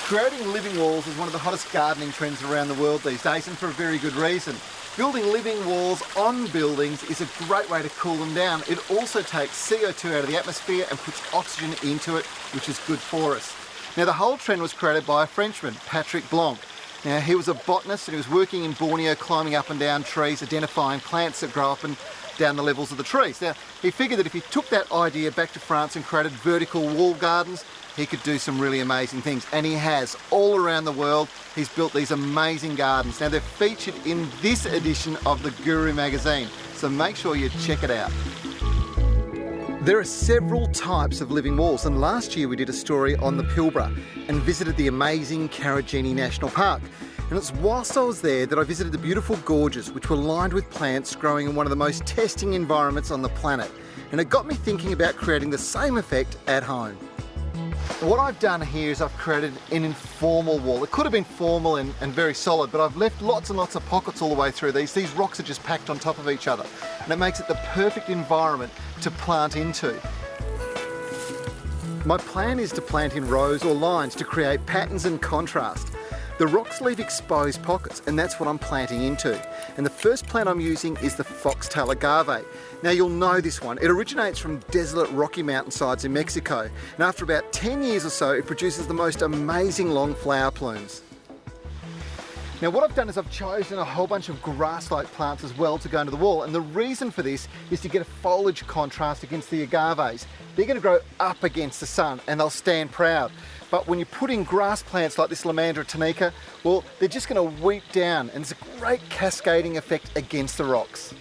Creating living walls is one of the hottest gardening trends around the world these days, and for a very good reason. Building living walls on buildings is a great way to cool them down. It also takes CO2 out of the atmosphere and puts oxygen into it, which is good for us. Now, the whole trend was created by a Frenchman, Patrick Blanc. Now, he was a botanist and he was working in Borneo, climbing up and down trees, identifying plants that grow up and down the levels of the trees. Now, he figured that if he took that idea back to France and created vertical wall gardens, he could do some really amazing things, and he has all around the world. He's built these amazing gardens. Now, they're featured in this edition of the Guru magazine, so make sure you check it out. There are several types of living walls, and last year we did a story on the Pilbara and visited the amazing Karijini National Park. And it's whilst I was there that I visited the beautiful gorges, which were lined with plants growing in one of the most testing environments on the planet. And it got me thinking about creating the same effect at home. What I've done here is I've created an informal wall. It could have been formal and very solid, but I've left lots and lots of pockets all the way through these. These rocks are just packed on top of each other, and it makes it the perfect environment to plant into. My plan is to plant in rows or lines to create patterns and contrast. The rocks leave exposed pockets, and that's what I'm planting into. And the first plant I'm using is the Foxtail Agave. Now, you'll know this one. It originates from desolate rocky mountainsides in Mexico, and after about 10 years or so, it produces the most amazing long flower plumes. Now, what I've done is I've chosen a whole bunch of grass-like plants as well to go into the wall, and the reason for this is to get a foliage contrast against the agaves. They're going to grow up against the sun and they'll stand proud. But when you put in grass plants like this Lomandra Tanika, well, they're just going to weep down, and it's a great cascading effect against the rocks.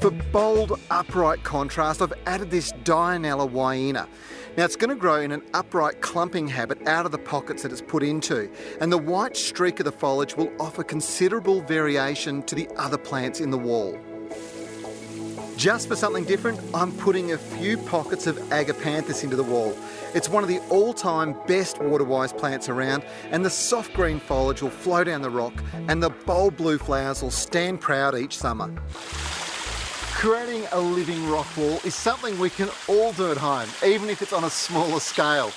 For bold, upright contrast, I've added this Dianella Wyena. Now, it's going to grow in an upright clumping habit out of the pockets that it's put into, and the white streak of the foliage will offer considerable variation to the other plants in the wall. Just for something different, I'm putting a few pockets of Agapanthus into the wall. It's one of the all-time best water-wise plants around, and the soft green foliage will flow down the rock and the bold blue flowers will stand proud each summer. Creating a living rock wall is something we can all do at home, even if it's on a smaller scale.